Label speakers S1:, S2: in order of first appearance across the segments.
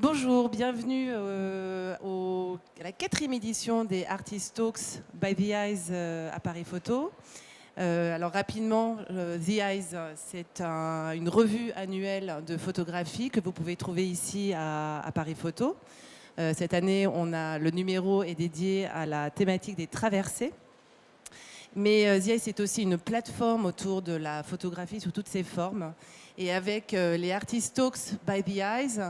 S1: Bonjour, bienvenue à la 4e édition des Artist Talks by The Eyes à Paris Photo. Alors rapidement, The Eyes, c'est une revue annuelle de photographie que vous pouvez trouver ici à Paris Photo. Cette année, le numéro est dédié à la thématique des traversées. Mais The Eyes, c'est aussi une plateforme autour de la photographie sous toutes ses formes. Et avec les Artist Talks by The Eyes,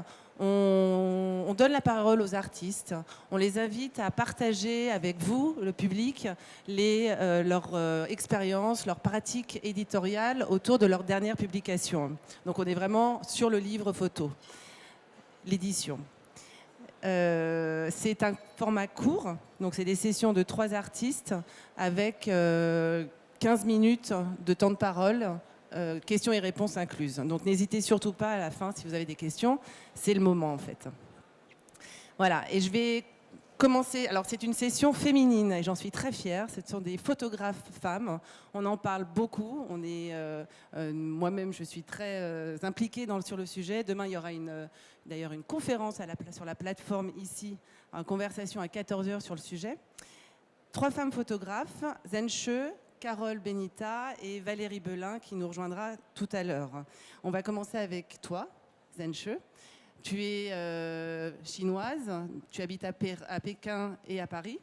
S1: on donne la parole aux artistes. On les invite à partager avec vous, le public, leur expérience, leurs pratiques éditoriales autour de leur dernière publication. Donc on est vraiment sur le livre photo, l'édition. C'est un format court, donc c'est des sessions de 3 artistes avec 15 minutes de temps de parole, questions et réponses incluses. Donc n'hésitez surtout pas à la fin si vous avez des questions, c'est le moment en fait. Voilà, et je vais commencer. Alors c'est une session féminine et j'en suis très fière. Ce sont des photographes femmes. On en parle beaucoup. Moi-même, je suis très impliquée sur le sujet. Demain, il y aura d'ailleurs une conférence sur la plateforme ici, en conversation à 14h sur le sujet. 3 femmes photographes, Zenshe, Carole Benita et Valérie Belin qui nous rejoindra tout à l'heure. On va commencer avec toi, Zenshe. Tu es chinoise, tu habites à Pékin et à Paris.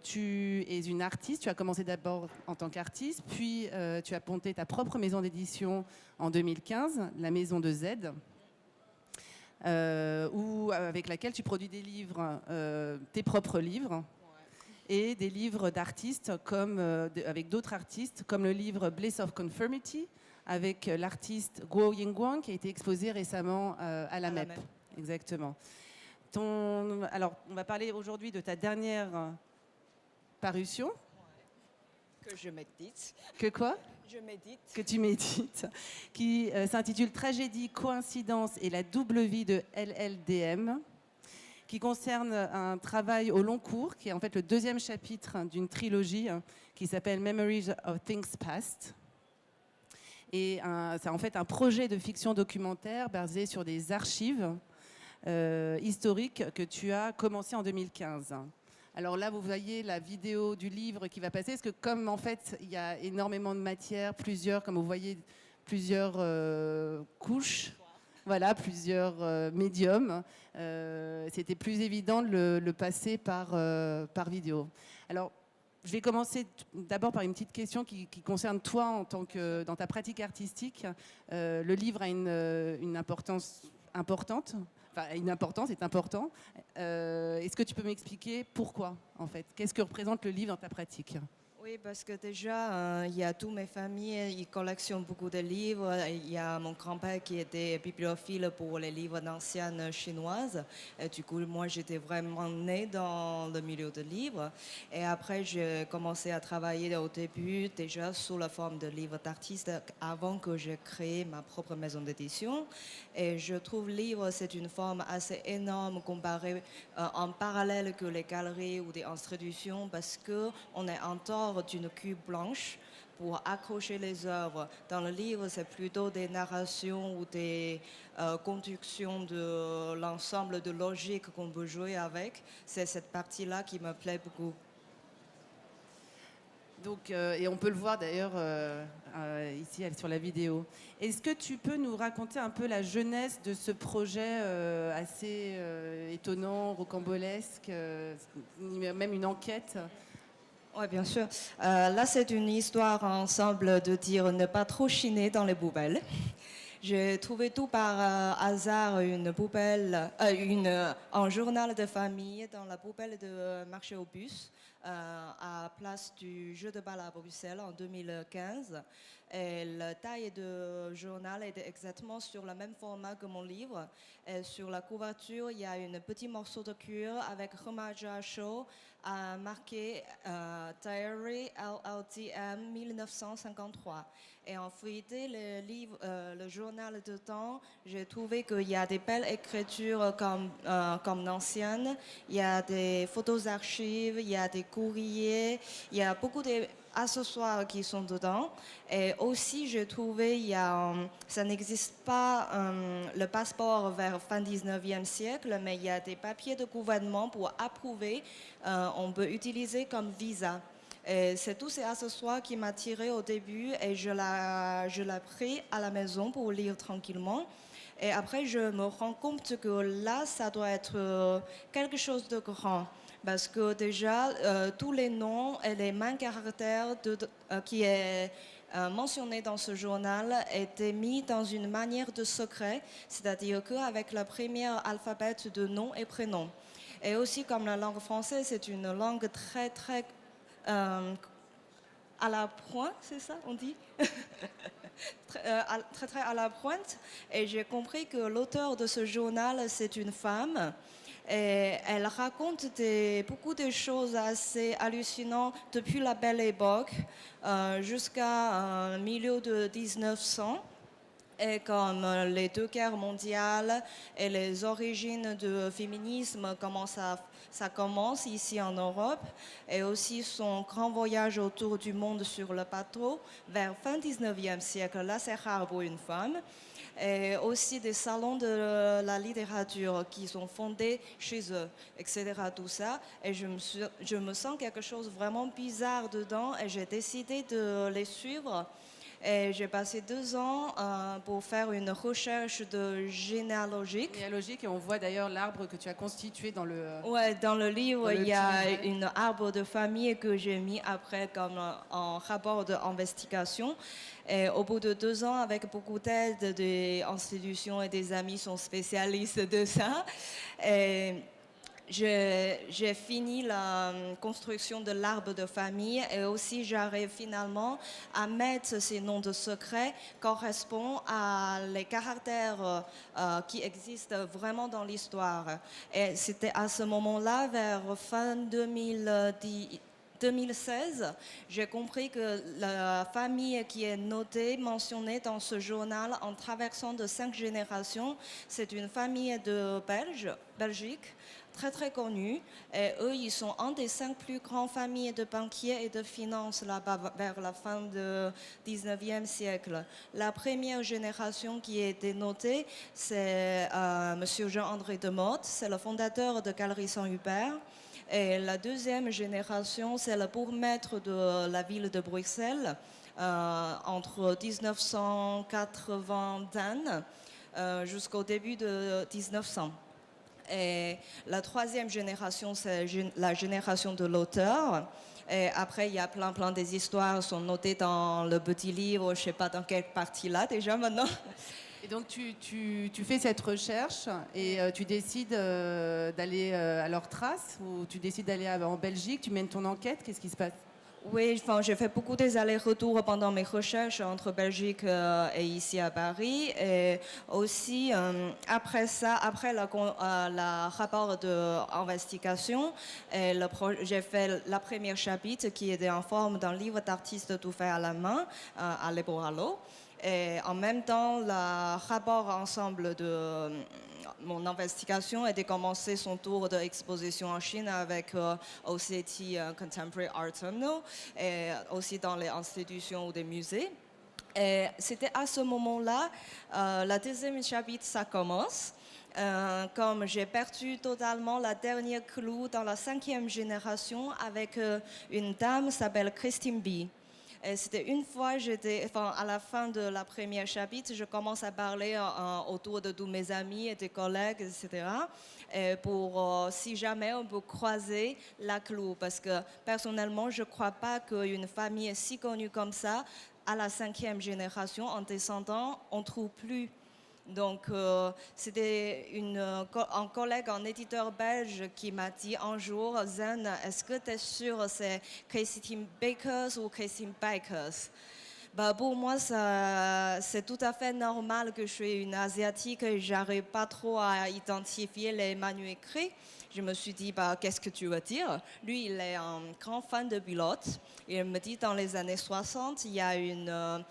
S1: Tu es une artiste, tu as commencé d'abord en tant qu'artiste, puis tu as monté ta propre maison d'édition en 2015, la Maison de Z, avec laquelle tu produis des livres, tes propres livres, et des livres d'artistes avec d'autres artistes, comme le livre Bliss of Conformity, avec l'artiste Guo Yingguang qui a été exposé récemment à la MEP. Exactement. Alors, on va parler aujourd'hui de ta dernière parution.
S2: Que je médite.
S1: Que quoi?
S2: Je médite.
S1: Que tu médites. Qui s'intitule Tragédie, coïncidence et la double vie de LLDM, qui concerne un travail au long cours, qui est en fait le 2e chapitre d'une trilogie qui s'appelle Memories of Things Past. Et c'est en fait un projet de fiction documentaire basé sur des archives historiques que tu as commencé en 2015. Alors là, vous voyez la vidéo du livre qui va passer, parce que comme en fait, il y a énormément de matière, comme vous voyez, plusieurs couches, voilà, plusieurs médiums, c'était plus évident de le passer par vidéo. Alors, je vais commencer d'abord par une petite question qui concerne toi dans ta pratique artistique. Le livre a une importance importante. Enfin, une importance est important. Est-ce que tu peux m'expliquer pourquoi, en fait? Qu'est-ce que représente le livre dans ta pratique?
S2: Oui, parce que déjà, il y a toutes mes familles, ils collectionnent beaucoup de livres. Il y a mon grand-père qui était bibliophile pour les livres d'anciennes chinoises. Et du coup, moi, j'étais vraiment née dans le milieu de livres. Et après, j'ai commencé à travailler au début déjà sous la forme de livres d'artistes avant que j'ai créé ma propre maison d'édition. Et je trouve livre, c'est une forme assez énorme comparée en parallèle que les galeries ou des institutions parce qu'on est en dehors d'une cube blanche pour accrocher les œuvres. Dans le livre, c'est plutôt des narrations ou des conductions de l'ensemble de logique qu'on peut jouer avec. C'est cette partie-là qui me plaît beaucoup.
S1: Donc, et on peut le voir d'ailleurs ici sur la vidéo. Est-ce que tu peux nous raconter un peu la jeunesse de ce projet assez étonnant, rocambolesque, même une enquête?
S2: Oui, bien sûr. Là, c'est une histoire ensemble de dire ne pas trop chiner dans les poubelles. J'ai trouvé tout par hasard une poubelle, un journal de famille dans la poubelle de marché au bus à place du jeu de balle à Bruxelles en 2015. Et la taille de journal était exactement sur le même format que mon livre. Et sur la couverture, il y a un petit morceau de cuir avec Remaja Show marqué Diary LLDM 1953. Et en feuilleté le journal de temps, j'ai trouvé qu'il y a des belles écritures comme l'ancienne, il y a des photos archives, il y a des courriers, il y a beaucoup de accessoires qui sont dedans. Et aussi, j'ai trouvé, ça n'existe pas le passeport vers fin 19e siècle, mais il y a des papiers de gouvernement pour approuver. On peut utiliser comme visa. Et c'est tous ces accessoires qui m'attiraient au début et je l'ai pris à la maison pour lire tranquillement. Et après, je me rends compte que là, ça doit être quelque chose de grand. Parce que déjà, tous les noms et les mêmes caractères qui est mentionné dans ce journal étaient mis dans une manière de secret, c'est-à-dire qu'avec la première alphabet de nom et prénom. Et aussi, comme la langue française, c'est une langue très, très à la pointe, c'est ça, on dit très, très à la pointe. Et j'ai compris que l'auteur de ce journal, c'est une femme. Et elle raconte beaucoup de choses assez hallucinantes depuis la Belle Époque jusqu'à milieu de 1900. Et comme les deux guerres mondiales et les origines du féminisme, ça commence ici en Europe, et aussi son grand voyage autour du monde sur le bateau vers fin 19e siècle. Là, c'est rare pour une femme. Et aussi des salons de la littérature qui sont fondés chez eux, etc. Tout ça. Et je me sens quelque chose vraiment bizarre dedans et j'ai décidé de les suivre. Et j'ai passé 2 ans pour faire une recherche généalogique.
S1: Et on voit d'ailleurs l'arbre que tu as constitué dans le...
S2: Ouais, dans le livre, il y a
S1: petit
S2: un arbre de famille que j'ai mis après comme en rapport d'investigation. Et au bout de 2 ans, avec beaucoup d'aide des institutions et des amis sont spécialistes de ça, et j'ai fini la construction de l'arbre de famille et aussi j'arrive finalement à mettre ces noms de secrets correspondent à les caractères qui existent vraiment dans l'histoire. Et c'était à ce moment-là, vers fin 2016, j'ai compris que la famille qui est notée, mentionnée dans ce journal en traversant de 5 générations, c'est une famille de Belgique, très très connue. Et eux, ils sont un des 5 plus grandes familles de banquiers et de finances là-bas vers la fin du 19e siècle. La première génération qui a été notée, c'est Monsieur Jean-André de Motte, c'est le fondateur de Galerie Saint-Hubert. Et la deuxième génération, c'est le bourgmestre de la ville de Bruxelles entre 1980 jusqu'au début de 1900. Et la troisième génération, c'est la génération de l'auteur. Et après, il y a plein des histoires sont notées dans le petit livre, je ne sais pas dans quelle partie là déjà maintenant.
S1: Et donc tu fais cette recherche et tu décides d'aller à leur trace ou tu décides d'aller en Belgique, tu mènes ton enquête, qu'est-ce qui se passe?
S2: Oui, enfin, j'ai fait beaucoup des allers-retours pendant mes recherches entre Belgique et ici à Paris. Et aussi, après ça, après le rapport d'investigation, j'ai fait la première chapitre qui était en forme d'un livre d'artiste tout fait à la main à Leboralo. Et en même temps, le rapport ensemble de mon investigation a commencé son tour d'exposition en Chine avec OCT Contemporary Art Terminal et aussi dans les institutions ou des musées. Et c'était à ce moment-là, la deuxième chapitre, ça commence. Comme j'ai perdu totalement la dernière clou dans la 5e génération avec une dame qui s'appelle Christine B. C'était une fois, à la fin de la première chapitre, je commence à parler autour de tous mes amis et des collègues, etc. Et pour si jamais on peut croiser la clou, parce que personnellement, je ne crois pas qu'une famille si connue comme ça, à la 5e génération, en descendant, on ne trouve plus. Donc, c'était un collègue, un éditeur belge qui m'a dit un jour, Zen, est-ce que tu es sûr c'est Christine Bakers ou Christine Bakers? Bah, pour moi, c'est tout à fait normal que je suis une Asiatique et je n'arrive pas trop à identifier les manuscrits. Je me suis dit, bah, qu'est-ce que tu veux dire? Lui, il est un grand fan de pilote. Il me dit, dans les années 60, il y a une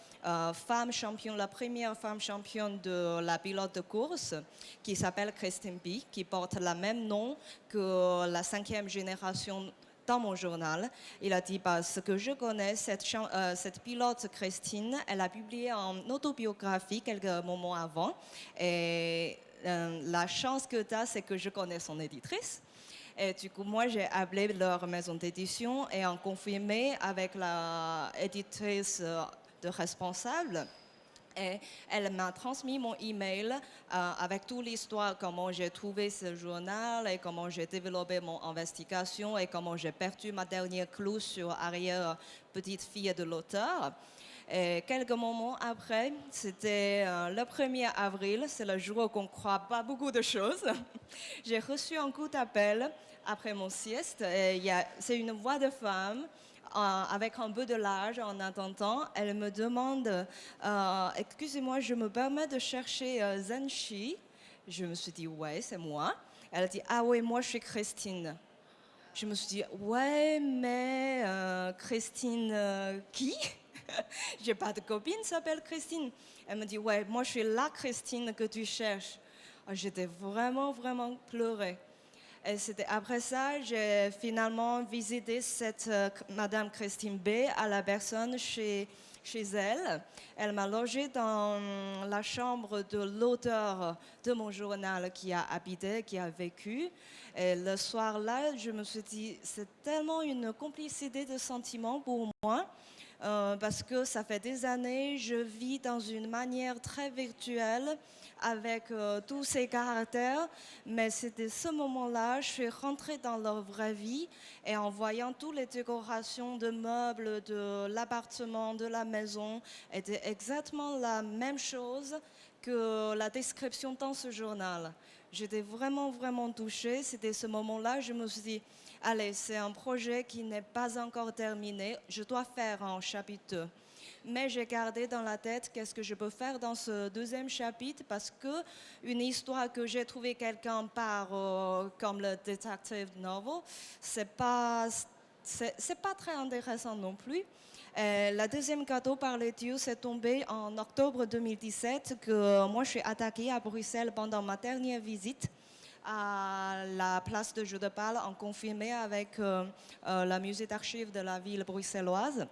S2: femme championne, la première femme championne de la pilote de course, qui s'appelle Christine B, qui porte le même nom que la 5e génération dans mon journal. Il a dit, parce que je connais cette pilote Christine, elle a publié en autobiographie quelques moments avant. Et la chance que tu as, c'est que je connais son éditrice. Et du coup, moi, j'ai appelé leur maison d'édition et en confirmé avec la éditrice de responsable. Et elle m'a transmis mon email avec toute l'histoire, comment j'ai trouvé ce journal et comment j'ai développé mon investigation et comment j'ai perdu ma dernière clou sur arrière petite fille de l'auteur. Et quelques moments après, c'était le 1er avril, c'est le jour qu'on ne croit pas beaucoup de choses. J'ai reçu un coup d'appel après mon sieste. C'est une voix de femme avec un peu de l'âge en attendant. Elle me demande, excusez-moi, je me permets de chercher Zenshi. Je me suis dit, ouais, c'est moi. Elle a dit, ah oui, moi je suis Christine. Je me suis dit, ouais, mais Christine qui? J'ai pas de copine qui s'appelle Christine. Elle me dit, ouais, moi je suis la Christine que tu cherches. J'étais vraiment, vraiment pleurée. Et c'était après ça, j'ai finalement visité cette Madame Christine B à la personne chez elle. Elle m'a logée dans la chambre de l'auteur de mon journal qui a habité, qui a vécu. Et le soir-là, je me suis dit, c'est tellement une complicité de sentiments pour moi. Parce que ça fait des années, je vis dans une manière très virtuelle avec tous ces caractères, mais c'était ce moment-là, je suis rentrée dans leur vraie vie et en voyant toutes les décorations de meubles, de l'appartement, de la maison, était exactement la même chose que la description dans ce journal. J'étais vraiment, vraiment touchée. C'était ce moment-là, je me suis dit, allez, c'est un projet qui n'est pas encore terminé. Je dois faire un chapitre 2. Mais j'ai gardé dans la tête qu'est-ce que je peux faire dans ce deuxième chapitre parce que une histoire que j'ai trouvé quelqu'un par comme le detective novel, c'est pas très intéressant non plus. La deuxième cadeau par les dieux s'est tombé en octobre 2017 que moi je suis attaquée à Bruxelles pendant ma dernière visite à la place de Jeu de Pales en confirmé avec la musée d'archives de la ville bruxelloise.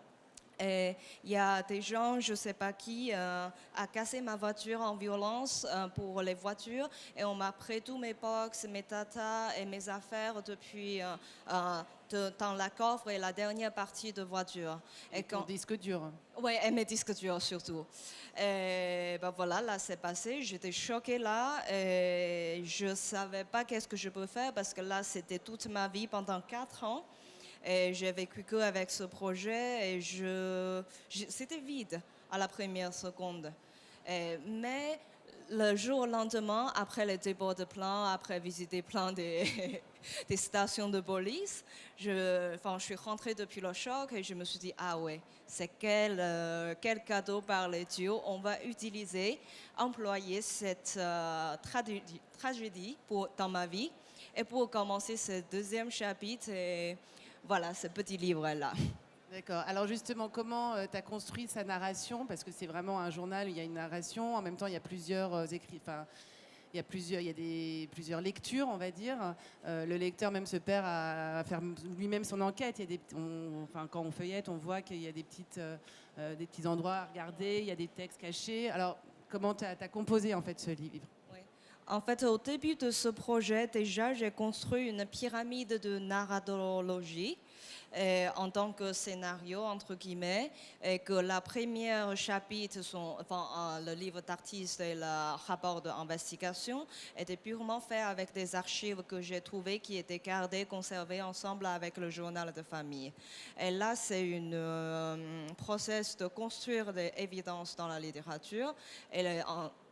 S2: Et il y a des gens, je ne sais pas qui, a cassé ma voiture en violence pour les voitures et on m'a pris tous mes box, mes data et mes affaires depuis dans la coffre et la dernière partie de voiture.
S1: Et ton disque dur.
S2: Oui, et mes disques durs surtout. Et ben voilà, là c'est passé, j'étais choquée là et je ne savais pas qu'est-ce que je peux faire parce que là c'était toute ma vie pendant 4 ans. Et j'ai vécu qu'avec ce projet et c'était vide à la première seconde. Mais le jour au lendemain, après les dépôts de plans, après visiter plein des stations de police, je suis rentrée depuis le choc et je me suis dit, ah ouais, c'est quel cadeau par les dieux on va utiliser, employer cette tragédie dans ma vie et pour commencer ce deuxième chapitre. Et voilà, ce petit livre-là.
S1: D'accord. Alors justement, comment tu as construit sa narration? Parce que c'est vraiment un journal où il y a une narration. En même temps, il y a plusieurs écrits. Enfin, il y a plusieurs lectures, on va dire. Le lecteur même se perd à faire lui-même son enquête. Il y a quand on feuillette, on voit qu'il y a des petits endroits à regarder. Il y a des textes cachés. Alors, comment tu as composé en fait ce livre?
S2: En fait, au début de ce projet, déjà, j'ai construit une pyramide de narratologie en tant que scénario, entre guillemets, et que la première chapitre, le livre d'artiste et le rapport d'investigation, était purement fait avec des archives que j'ai trouvées qui étaient gardées, conservées ensemble avec le journal de famille. Et là, c'est un process de construire des évidences dans la littérature. Et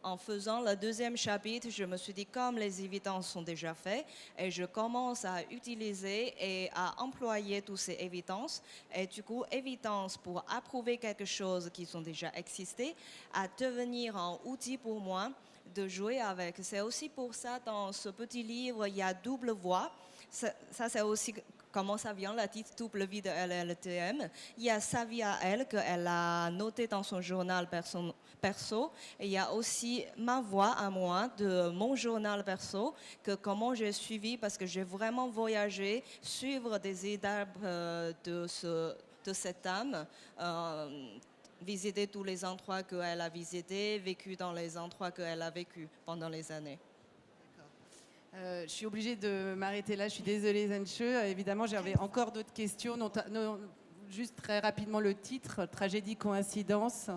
S2: en faisant le deuxième chapitre, je me suis dit, comme les évidences sont déjà faites, et je commence à utiliser et à employer toutes ces évidences, et du coup, évidence pour approuver quelque chose qui sont déjà existé, à devenir un outil pour moi de jouer avec. C'est aussi pour ça, dans ce petit livre, il y a double voix. Ça c'est aussi comment ça vient, la titre Double vie de LLTM. Il y a sa vie à elle qu'elle a noté dans son journal perso. Et il y a aussi ma voix à moi de mon journal perso, que comment j'ai suivi, parce que j'ai vraiment voyagé, suivre des étapes de cette âme. Visiter tous les endroits qu'elle a visités, vécu dans les endroits qu'elle a vécu pendant les années.
S1: Je suis obligée de m'arrêter là, je suis désolée Zenche. Évidemment, j'avais encore d'autres questions. Juste très rapidement le titre, Tragédie coïncidence.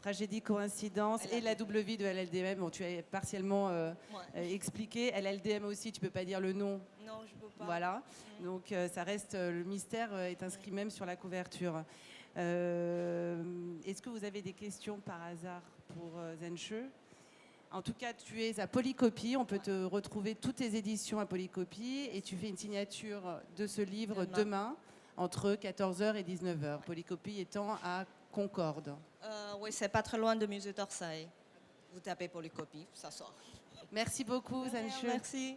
S1: Tragédie coïncidence et la double vie de LLDM. Bon, tu as partiellement expliqué. LLDM aussi, tu peux pas dire le nom.
S2: Non, je peux pas.
S1: Voilà. Donc ça reste, le mystère est inscrit même sur la couverture. Est-ce que vous avez des questions par hasard pour Zenche? En tout cas, tu es à Polycopie. On peut te retrouver toutes tes éditions à Polycopie et tu fais une signature de ce livre demain entre 14h et 19h. Polycopie étant à Concorde.
S2: Oui, c'est pas très loin de Musée d'Orsay. Vous tapez Polycopie, ça sort.
S1: Merci beaucoup, Zenche.
S2: Merci.